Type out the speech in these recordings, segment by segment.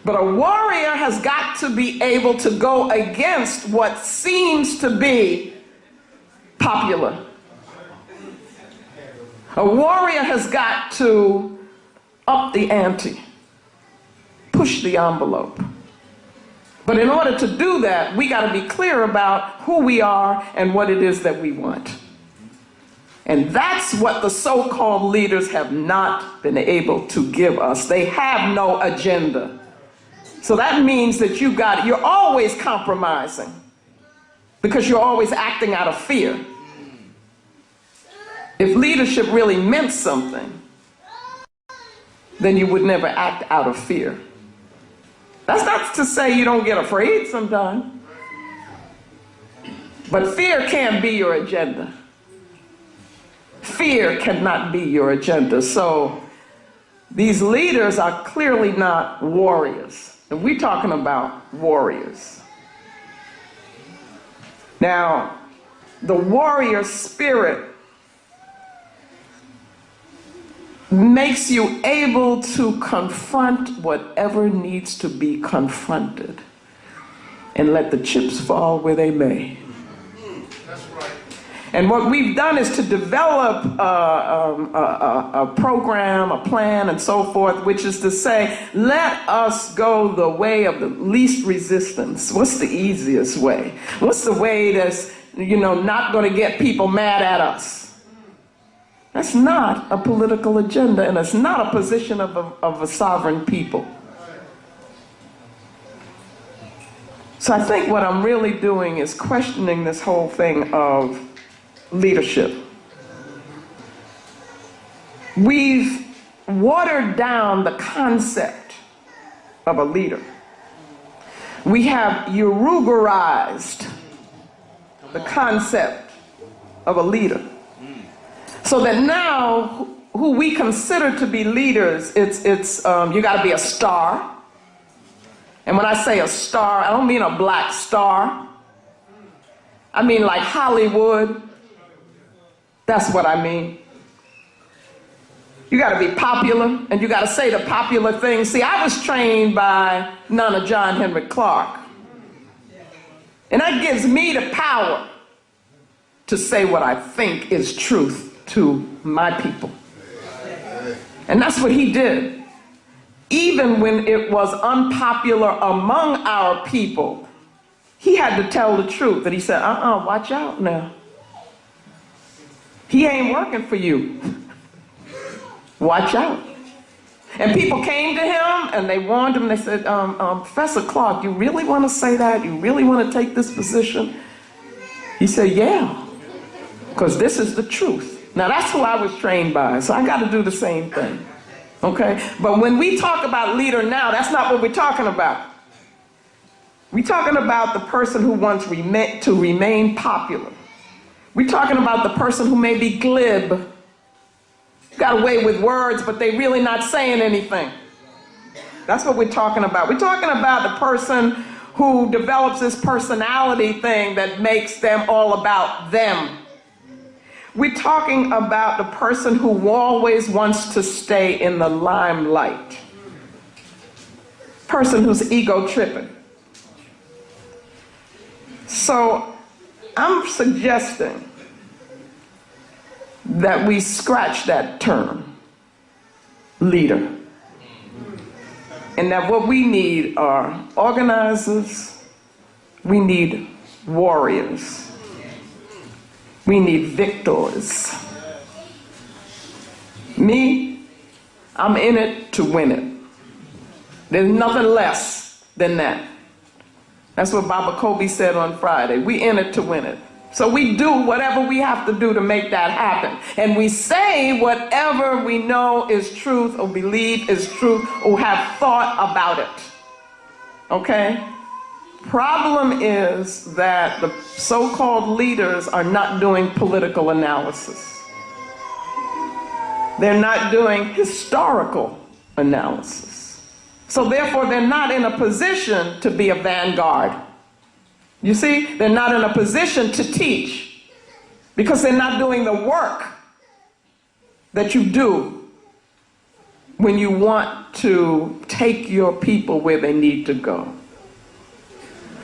But a warrior has got to be able to go against what seems to be popular. A warrior has got to up the ante, push the envelope. But in order to do that, we got to be clear about who we are and what it is that we want. And that's what the so-called leaders have not been able to give us. They have no agenda. So that means that you're always compromising because you're always acting out of fear. If leadership really meant something, then you would never act out of fear. That's not to say you don't get afraid sometimes. But fear can't be your agenda. Fear cannot be your agenda. So these leaders are clearly not warriors. And we're talking about warriors. Now, the warrior spirit makes you able to confront whatever needs to be confronted and let the chips fall where they may. That's right. And what we've done is to develop a program, a plan, and so forth, which is to say, let us go the way of the least resistance. What's the easiest way? What's the way that's, not going to get people mad at us? That's not a political agenda, and it's not a position of a sovereign people. So I think what I'm really doing is questioning this whole thing of leadership. We've watered down the concept of a leader. We have Uruguayized the concept of a leader. So that now, who we consider to be leaders, it's you got to be a star. And when I say a star, I don't mean a black star. I mean like Hollywood. That's what I mean. You got to be popular, and you got to say the popular things. See, I was trained by none of John Henry Clark. And that gives me the power to say what I think is truth to my people. And that's what he did. Even when it was unpopular among our people, he had to tell the truth. And he said, watch out now. He ain't working for you. Watch out. And people came to him and they warned him. They said, Professor Clark, you really want to say that? You really want to take this position? He said, yeah, because this is the truth. Now that's who I was trained by, so I got to do the same thing, okay? But when we talk about leader now, that's not what we're talking about. We're talking about the person who wants to remain popular. We're talking about the person who may be glib, got away with words, but they really not saying anything. That's what we're talking about. We're talking about the person who develops this personality thing that makes them all about them. We're talking about the person who always wants to stay in the limelight. Person who's ego tripping. So I'm suggesting that we scratch that term, leader. And that what we need are organizers, we need warriors. We need victors. Me, I'm in it to win it. There's nothing less than that. That's what Baba Kobe said on Friday. We in it to win it. So we do whatever we have to do to make that happen. And we say whatever we know is truth or believe is truth or have thought about it. Okay? Problem is that the so-called leaders are not doing political analysis. They're not doing historical analysis. So therefore, they're not in a position to be a vanguard. You see, they're not in a position to teach because they're not doing the work that you do when you want to take your people where they need to go.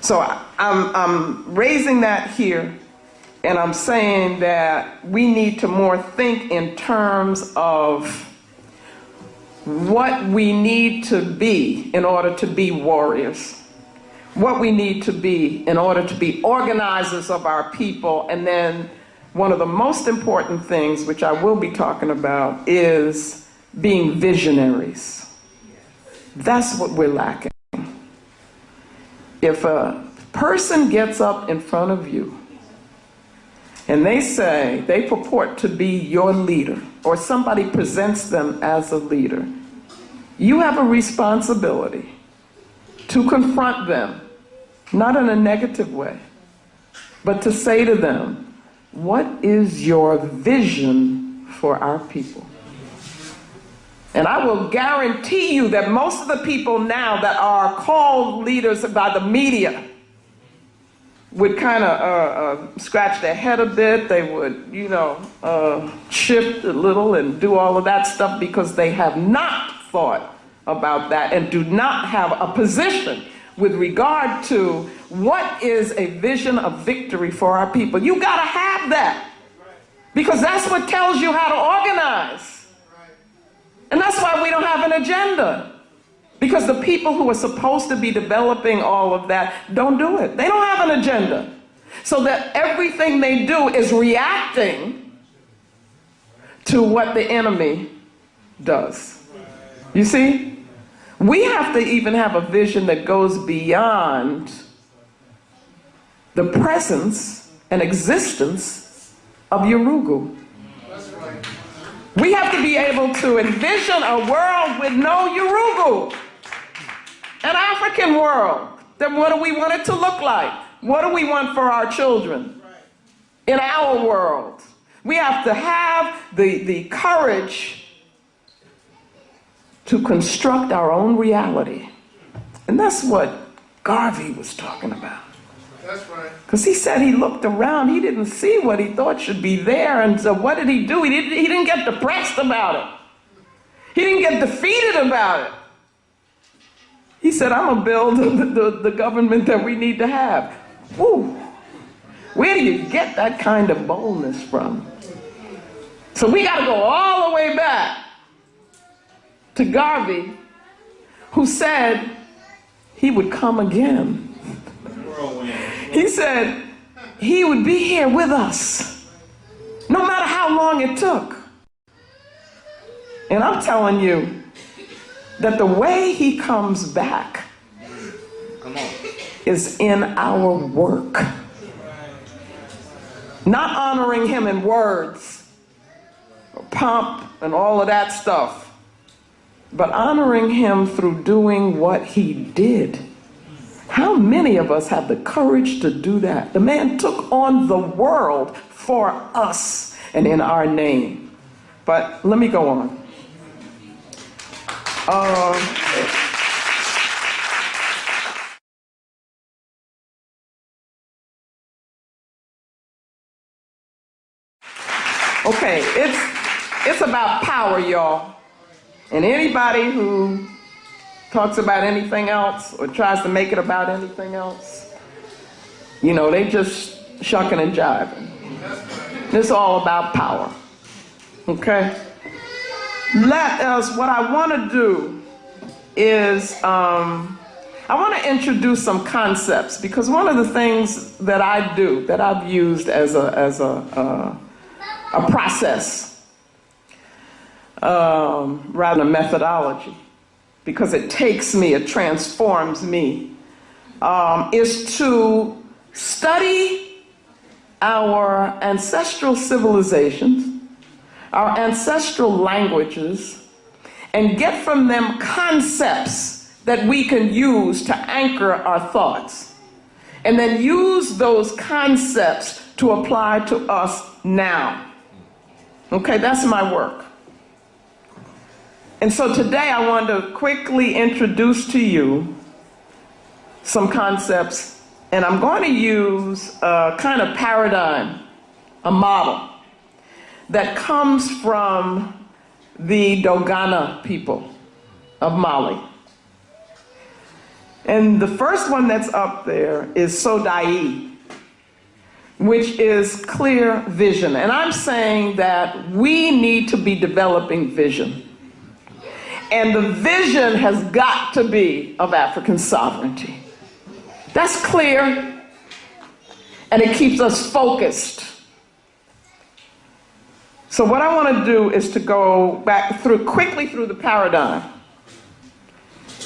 So I'm raising that here, and I'm saying that we need to more think in terms of what we need to be in order to be warriors, what we need to be in order to be organizers of our people, and then one of the most important things, which I will be talking about, is being visionaries. That's what we're lacking. If a person gets up in front of you and they say they purport to be your leader, or somebody presents them as a leader, you have a responsibility to confront them, not in a negative way, but to say to them, what is your vision for our people? And I will guarantee you that most of the people now that are called leaders by the media would kind of scratch their head a bit. They would, shift a little and do all of that stuff because they have not thought about that and do not have a position with regard to what is a vision of victory for our people. You got to have that, because that's what tells you how to organize. And that's why we don't have an agenda, because the people who are supposed to be developing all of that don't do it. They don't have an agenda. So that everything they do is reacting to what the enemy does. You see? We have to even have a vision that goes beyond the presence and existence of Urugu. We have to be able to envision a world with no Urugu, an African world. Then what do we want it to look like? What do we want for our children in our world? We have to have the courage to construct our own reality. And that's what Garvey was talking about. That's right. Because he said he looked around, he didn't see what he thought should be there, and so what did he do? He didn't get depressed about it. He didn't get defeated about it. He said, I'm going to build the government that we need to have. Woo. Where do you get that kind of boldness from? So we got to go all the way back to Garvey, who said he would come again. He said he would be here with us, no matter how long it took. And I'm telling you that the way he comes back is in our work. Not honoring him in words, or pomp and all of that stuff, but honoring him through doing what he did. How many of us have the courage to do that? The man took on the world for us and in our name. But let me go on. Okay, it's about power, y'all. And anybody who talks about anything else or tries to make it about anything else, they just shucking and jiving. It's all about power. Okay? What I want to do is, I want to introduce some concepts, because one of the things that I do, that I've used as a process, rather than a methodology, because it takes me, it transforms me, is to study our ancestral civilizations, our ancestral languages, and get from them concepts that we can use to anchor our thoughts, and then use those concepts to apply to us now. Okay, that's my work. And so today I want to quickly introduce to you some concepts, and I'm going to use a kind of paradigm, a model that comes from the Dogana people of Mali. And the first one that's up there is Sodai, which is clear vision. And I'm saying that we need to be developing vision. And the vision has got to be of African sovereignty. That's clear, and it keeps us focused. So what I want to do is to go back quickly through the paradigm.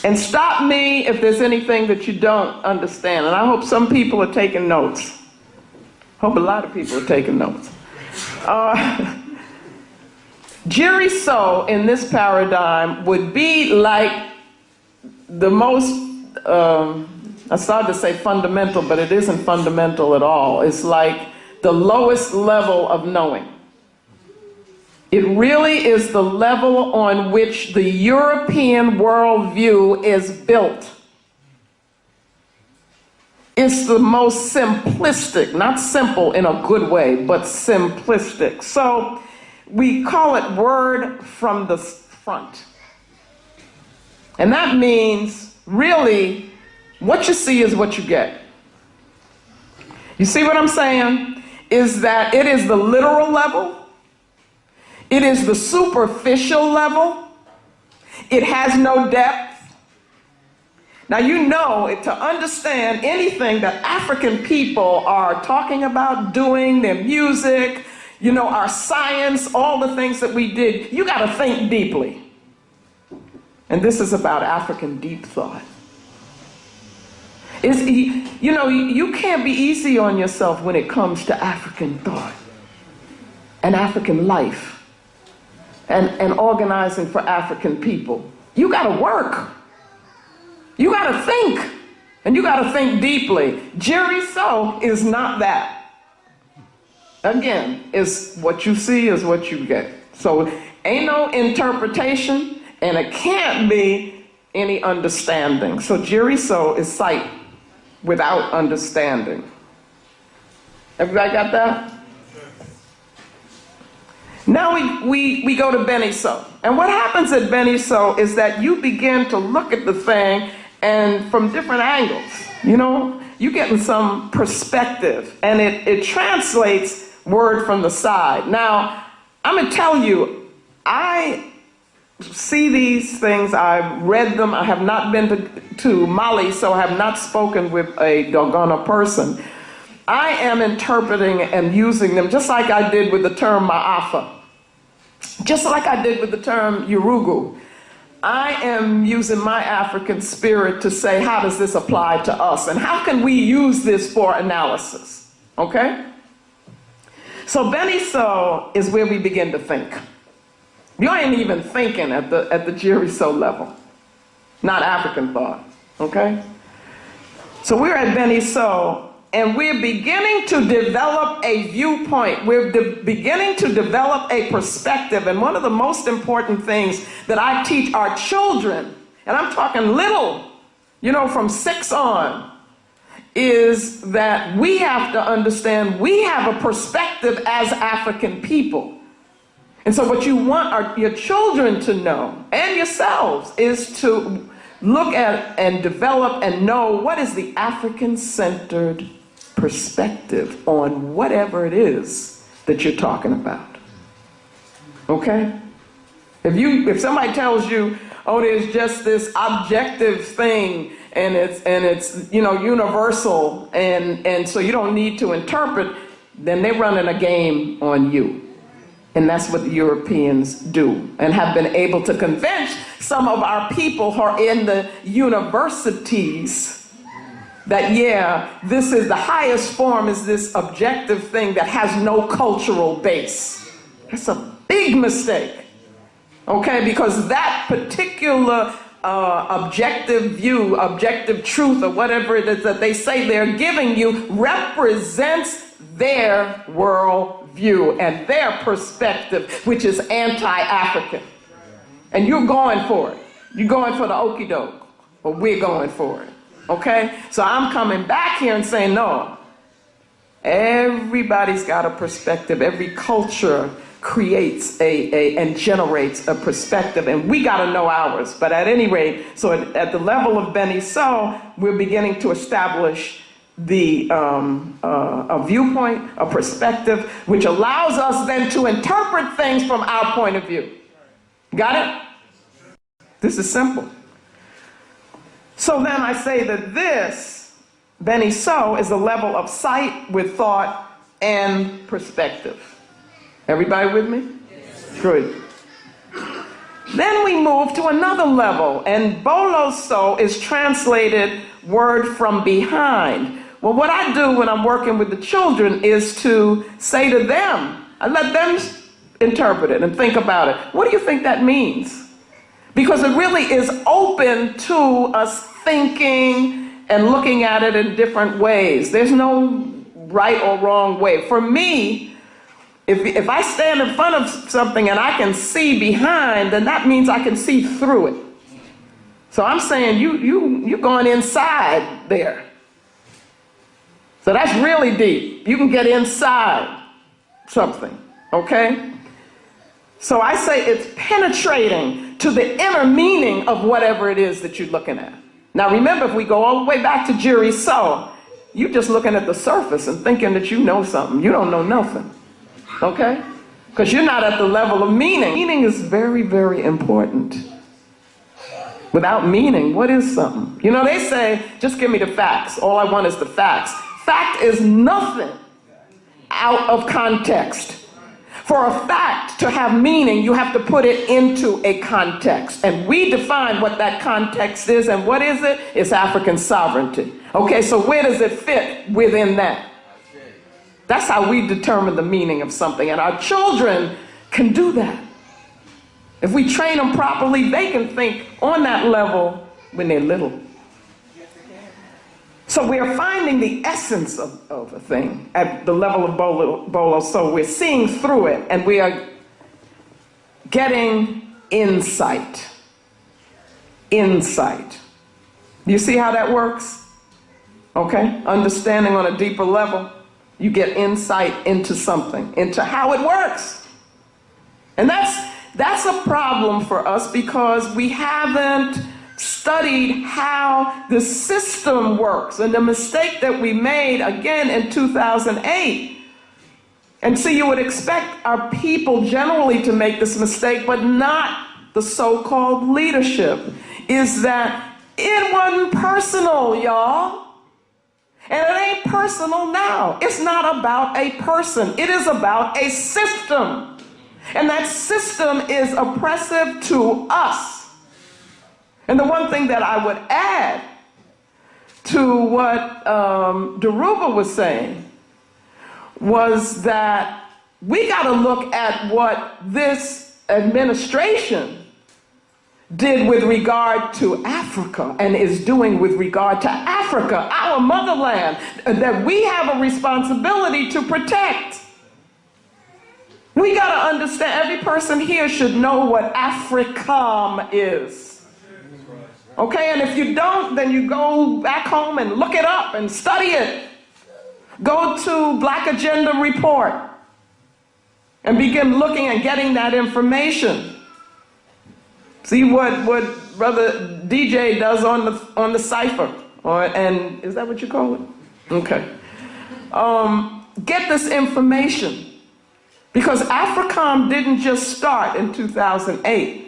And stop me if there's anything that you don't understand. And I hope some people are taking notes. Hope a lot of people are taking notes. Jiriso in this paradigm would be like the most, I started to say fundamental, but it isn't fundamental at all. It's like the lowest level of knowing. It really is the level on which the European worldview is built. It's the most simplistic, not simple in a good way, but simplistic. So we call it word from the front. And that means really what you see is what you get. You see what I'm saying? Is that it is the literal level. It is the superficial level. It has no depth. Now you know, to understand anything that African people are talking about, doing, their music, you know, our science, all the things that we did, you got to think deeply. And this is about African deep thought. You know, you can't be easy on yourself when it comes to African thought and African life. And organizing for African people. You got to work. You got to think. And you got to think deeply. Jiriso is not that. Again, it's what you see is what you get. So ain't no interpretation, and it can't be any understanding. So Jiriso is sight without understanding. Everybody got that? Now we go to Beniso. And what happens at Beniso is that you begin to look at the thing and from different angles. You know, you getting some perspective, and it translates word from the side. Now, I'm going to tell you, I see these things, I've read them, I have not been to Mali, so I have not spoken with a Dogana person. I am interpreting and using them just like I did with the term Ma'afa. Just like I did with the term Urugu. I am using my African spirit to say, how does this apply to us? And how can we use this for analysis? Okay? So Beniso is where we begin to think. You ain't even thinking at the Jiriso level. Not African thought. Okay? So we're at Beniso, and we're beginning to develop a viewpoint. We're beginning to develop a perspective. And one of the most important things that I teach our children, and I'm talking little, you know, from 6 on, is that we have to understand we have a perspective as African people. And so what you want your children to know, and yourselves, is to look at and develop and know what is the African-centered perspective on whatever it is that you're talking about. Okay? If somebody tells you, oh, there's just this objective thing and it's you know, universal and so you don't need to interpret, then they're running a game on you. And that's what the Europeans do, and have been able to convince some of our people who are in the universities that, yeah, this is the highest form, is this objective thing that has no cultural base. That's a big mistake, okay? Because that particular objective view, objective truth, or whatever it is that they say they're giving you represents their worldview and their perspective, which is anti-African. And you're going for it. You're going for the okie doke, or we're going for it. Okay? So I'm coming back here and saying, no, everybody's got a perspective. Every culture creates and generates a perspective, and we got to know ours. But at any rate, so at the level of Beni So, we're beginning to establish a viewpoint, a perspective, which allows us then to interpret things from our point of view. Got it? This is simple. So then I say that this, Beni So, is a level of sight with thought and perspective. Everybody with me? Yes. Good. Then we move to another level, and Bolo So is translated word from behind. Well, what I do when I'm working with the children is to say to them, I let them interpret it and think about it. What do you think that means? Because it really is open to us thinking and looking at it in different ways. There's no right or wrong way. For me, if I stand in front of something and I can see behind, then that means I can see through it. So I'm saying you're going inside there. So that's really deep. You can get inside something, okay? So I say it's penetrating to the inner meaning of whatever it is that you're looking at. Now remember, if we go all the way back to Jiri So, you're just looking at the surface and thinking that you know something. You don't know nothing, okay? Because you're not at the level of meaning. Meaning is very, very important. Without meaning, what is something? You know, they say, just give me the facts. All I want is the facts. Fact is nothing out of context. For a fact to have meaning, you have to put it into a context. And we define what that context is, and what is it? It's African sovereignty. Okay, so where does it fit within that? That's how we determine the meaning of something. And our children can do that. If we train them properly, they can think on that level when they're little. So we are finding the essence of a thing at the level of Bolo. So we're seeing through it, and we are getting insight. Insight. Do you see how that works? Okay? Understanding on a deeper level. You get insight into something, into how it works. And that's a problem for us because we haven't studied how the system works. And the mistake that we made again in 2008, and so you would expect our people generally to make this mistake, but not the so-called leadership, is that it wasn't personal, y'all. And it ain't personal now. It's not about a person. It is about a system. And that system is oppressive to us. And the one thing that I would add to what Daruba was saying was that we got to look at what this administration did with regard to Africa and is doing with regard to Africa, our motherland, that we have a responsibility to protect. We got to understand, every person here should know what AFRICOM is. Okay, and if you don't, then you go back home and look it up and study it. Go to Black Agenda Report and begin looking and getting that information. See what Brother DJ does on the cipher, and is that what you call it? Okay. Get this information, because AFRICOM didn't just start in 2008.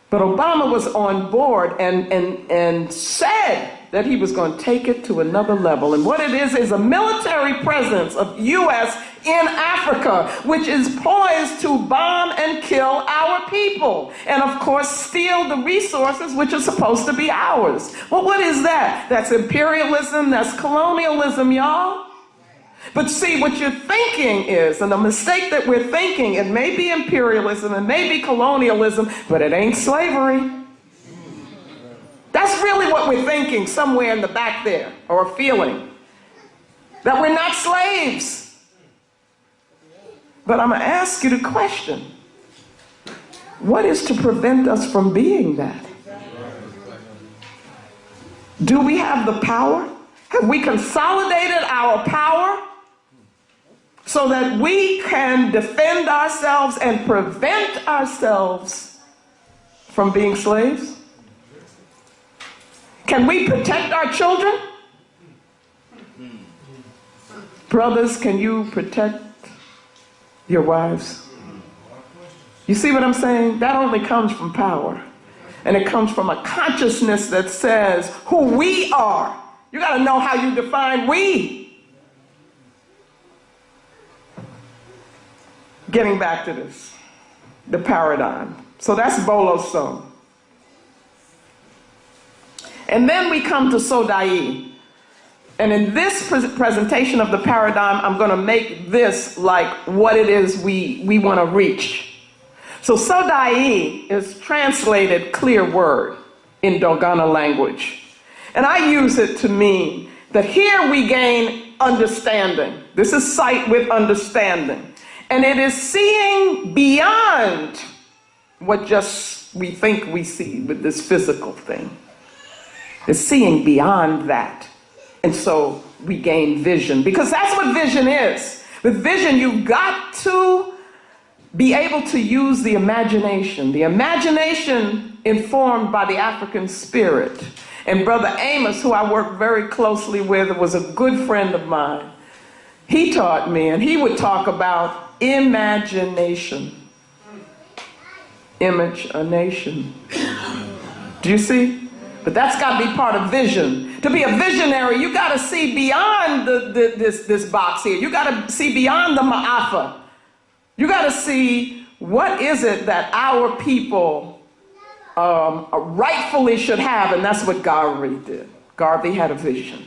But Obama was on board and said that he was going to take it to another level. And what it is a military presence of U.S. in Africa, which is poised to bomb and kill our people. And of course, steal the resources which are supposed to be ours. Well, what is that? That's imperialism, that's colonialism, y'all. But see, what you're thinking is, and the mistake that we're thinking, it may be imperialism, it may be colonialism, but it ain't slavery. That's really what we're thinking somewhere in the back there, or feeling. That we're not slaves. But I'm going to ask you the question. What is to prevent us from being that? Do we have the power? Have we consolidated our power? so that we can defend ourselves and prevent ourselves from being slaves? Can we protect our children? Brothers, can you protect your wives? You see what I'm saying? That only comes from power. And it comes from a consciousness that says who we are. You got to know how you define we. Getting back to this, the paradigm. So that's boloso. And then we come to sodai. And in this presentation of the paradigm, I'm going to make this like what it is we want to reach. So sodai is translated clear word in Dogana language. And I use it to mean that here we gain understanding. This is sight with understanding. And it is seeing beyond what just we think we see with this physical thing. It's seeing beyond that. And so we gain vision, because that's what vision is. With vision, you've got to be able to use the imagination informed by the African spirit. And Brother Amos, who I worked very closely with, was a good friend of mine. He taught me, and he would talk about imagination. Image a nation. Do you see? But that's got to be part of vision. To be a visionary, you got to see beyond this box here. You got to see beyond the ma'afa. You got to see what is it that our people rightfully should have, and that's what Garvey did. Garvey had a vision.